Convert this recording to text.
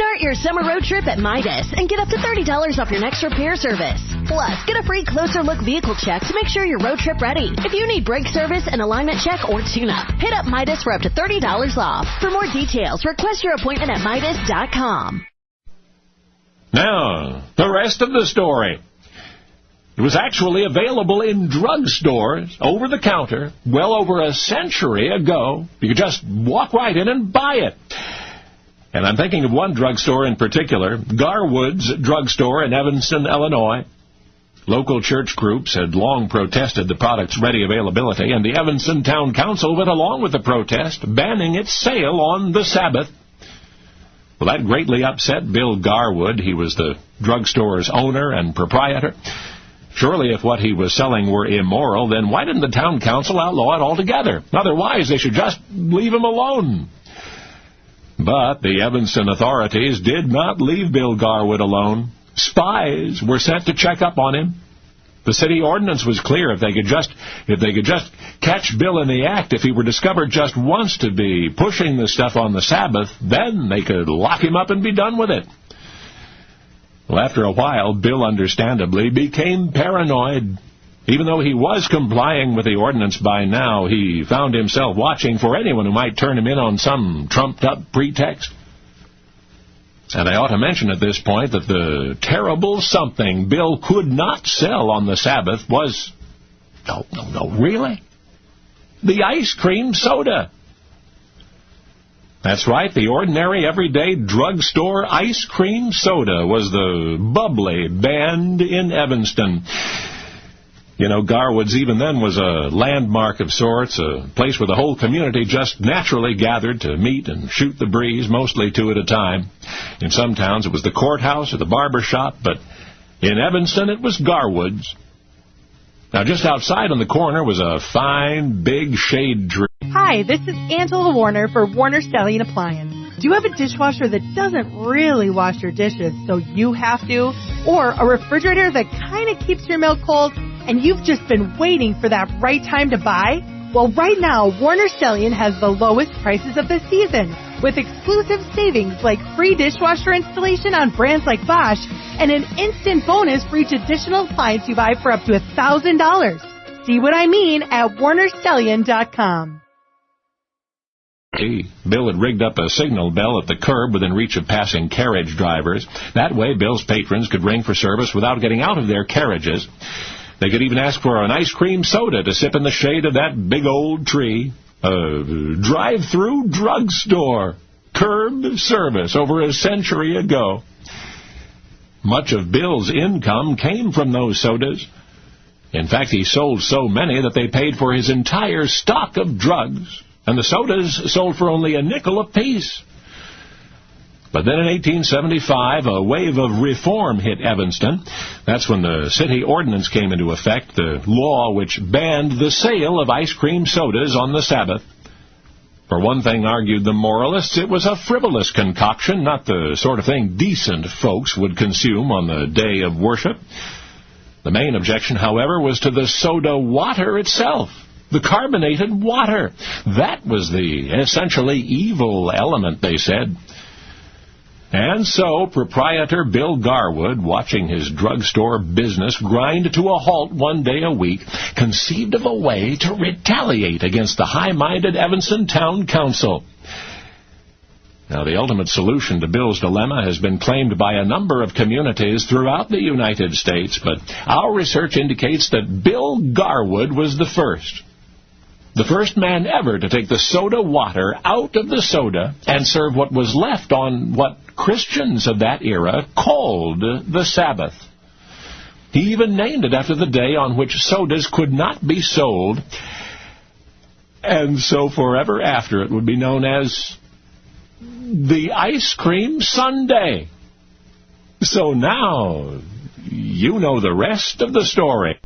Start your summer road trip at Midas and get up to $30 off your next repair service. Plus, get a free closer look vehicle check to make sure you're road trip ready. If you need brake service, an alignment check, or tune-up, hit up Midas for up to $30 off. For more details, request your appointment at Midas.com. Now, the rest of the story. It was actually available in drugstores, over the counter, well over a century ago. You could just walk right in and buy it. And I'm thinking of one drugstore in particular, Garwood's Drugstore in Evanston, Illinois. Local church groups had long protested the product's ready availability, and the Evanston Town Council went along with the protest, banning its sale on the Sabbath. Well, that greatly upset Bill Garwood. He was the drugstore's owner and proprietor. Surely if what he was selling were immoral, then why didn't the town council outlaw it altogether? Otherwise, they should just leave him alone. But the Evanston authorities did not leave Bill Garwood alone. Spies were sent to check up on him. The city ordinance was clear. If they could just catch Bill in the act, if he were discovered just once to be pushing the stuff on the Sabbath, then they could lock him up and be done with it. Well, after a while, Bill understandably became paranoid. Even though he was complying with the ordinance by now, he found himself watching for anyone who might turn him in on some trumped-up pretext. And I ought to mention at this point that the terrible something Bill could not sell on the Sabbath was, no, really? The ice cream soda. That's right, the ordinary, everyday drugstore ice cream soda was the bubbly band in Evanston. You know, Garwood's even then was a landmark of sorts, a place where the whole community just naturally gathered to meet and shoot the breeze, mostly two at a time. In some towns it was the courthouse or the barber shop, but in Evanston it was Garwood's. Now, just outside on the corner was a fine, big shade tree. Hi, this is Angela Warner for Warner Stellian Appliance. Do you have a dishwasher that doesn't really wash your dishes, so you have to? Or a refrigerator that kind of keeps your milk cold, and you've just been waiting for that right time to buy? Well, right now, Warner Stellian has the lowest prices of the season, with exclusive savings like free dishwasher installation on brands like Bosch, and an instant bonus for each additional appliance you buy for up to $1,000. See what I mean at WarnerStellian.com. Bill had rigged up a signal bell at the curb within reach of passing carriage drivers. That way, Bill's patrons could ring for service without getting out of their carriages. They could even ask for an ice cream soda to sip in the shade of that big old tree. A drive-through drugstore. Curb service over a century ago. Much of Bill's income came from those sodas. In fact, he sold so many that they paid for his entire stock of drugs, and the sodas sold for only a nickel apiece. But then in 1875, a wave of reform hit Evanston. That's when the city ordinance came into effect, the law which banned the sale of ice cream sodas on the Sabbath. For one thing, argued the moralists, it was a frivolous concoction, not the sort of thing decent folks would consume on the day of worship. The main objection, however, was to the soda water itself, the carbonated water. That was the essentially evil element, they said. And so, proprietor Bill Garwood, watching his drugstore business grind to a halt one day a week, conceived of a way to retaliate against the high-minded Evanston Town Council. Now, the ultimate solution to Bill's dilemma has been claimed by a number of communities throughout the United States, but our research indicates that Bill Garwood was the first. The first man ever to take the soda water out of the soda and serve what was left on what Christians of that era called the Sabbath. He even named it after the day on which sodas could not be sold, and so forever after it would be known as the Ice Cream Sunday. So now you know the rest of the story.